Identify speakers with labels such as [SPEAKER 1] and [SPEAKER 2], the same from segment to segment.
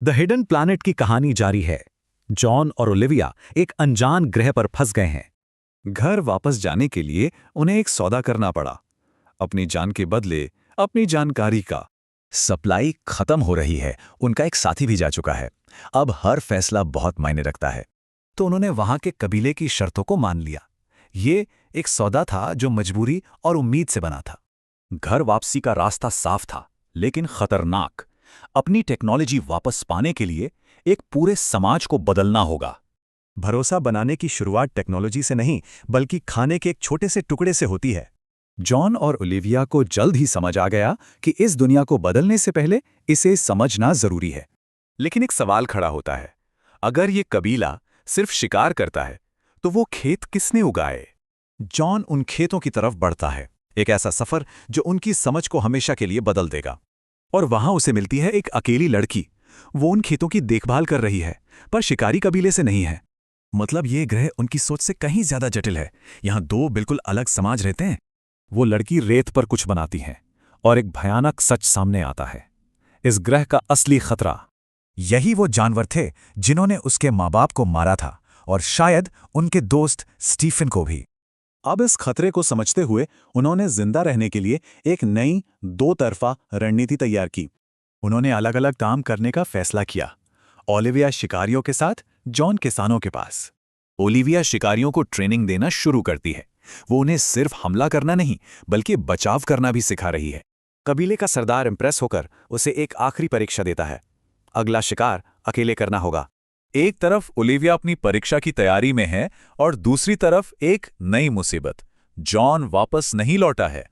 [SPEAKER 1] The hidden planet की कहानी जारी है। जॉन और ओलिविया एक अनजान ग्रह पर फंस गए हैं।
[SPEAKER 2] घर वापस जाने के लिए उन्हें एक सौदा करना पड़ा, अपनी जान के बदले अपनी जानकारी का।
[SPEAKER 3] सप्लाई खत्म हो रही है, उनका एक साथी भी जा चुका है। अब हर फैसला बहुत मायने रखता है।
[SPEAKER 1] तो उन्होंने वहां के कबीले की शर्तों को मान लिया। ये एक सौदा था जो मजबूरी और उम्मीद से बना था। घर वापसी का रास्ता साफ था, लेकिन खतरनाक। अपनी टेक्नोलॉजी वापस पाने के लिए एक पूरे समाज को बदलना होगा। भरोसा बनाने की शुरुआत टेक्नोलॉजी से नहीं, बल्कि खाने के एक छोटे से टुकड़े से होती है। जॉन और ओलिविया को जल्द ही समझ आ गया कि इस दुनिया को बदलने से पहले इसे समझना जरूरी है।
[SPEAKER 2] लेकिन एक सवाल खड़ा होता है, अगर ये कबीला सिर्फ शिकार करता है तो वो खेत किसने उगाए?
[SPEAKER 1] जॉन उन खेतों की तरफ बढ़ता है, एक ऐसा सफर जो उनकी समझ को हमेशा के लिए बदल देगा। और वहां उसे मिलती है एक अकेली लड़की। वो उन खेतों की देखभाल कर रही है, पर शिकारी कबीले से नहीं है। मतलब ये ग्रह उनकी सोच से कहीं ज्यादा जटिल है। यहां दो बिल्कुल अलग समाज रहते हैं। वो लड़की रेत पर कुछ बनाती है और एक भयानक सच सामने आता है। इस ग्रह का असली खतरा यही वो जानवर थे जिन्होंने उसके माँ बाप को मारा था, और शायद उनके दोस्त स्टीफन को भी। अब इस खतरे को समझते हुए उन्होंने जिंदा रहने के लिए एक नई दो तरफा रणनीति तैयार की। उन्होंने अलग अलग काम करने का फैसला किया। ओलिविया शिकारियों के साथ, जॉन किसानों के पास। ओलिविया शिकारियों को ट्रेनिंग देना शुरू करती है। वो उन्हें सिर्फ हमला करना नहीं, बल्कि बचाव करना भी सिखा रही है। कबीले का सरदार इंप्रेस होकर उसे एक आखिरी परीक्षा देता है। अगला शिकार अकेले करना होगा।
[SPEAKER 2] एक तरफ ओलिविया अपनी परीक्षा की तैयारी में है और दूसरी तरफ एक नई मुसीबत, जॉन वापस नहीं लौटा है।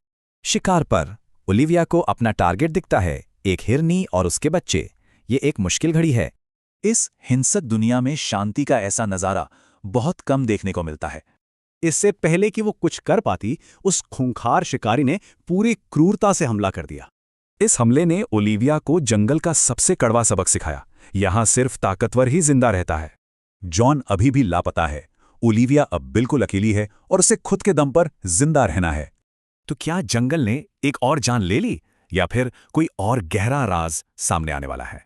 [SPEAKER 3] शिकार पर ओलिविया को अपना टारगेट दिखता है, एक हिरनी और उसके बच्चे। ये एक मुश्किल घड़ी है।
[SPEAKER 1] इस हिंसक दुनिया में शांति का ऐसा नज़ारा बहुत कम देखने को मिलता है। इससे पहले कि वो कुछ कर पाती, उस खूंखार शिकारी ने पूरी क्रूरता से हमला कर दिया। इस हमले ने ओलिविया को जंगल का सबसे कड़वा सबक सिखाया। यहां सिर्फ ताकतवर ही जिंदा रहता है। जॉन अभी भी लापता है। ओलिविया अब बिल्कुल अकेली है और उसे खुद के दम पर जिंदा रहना है। तो क्या जंगल ने एक और जान ले ली, या फिर कोई और गहरा राज सामने आने वाला है?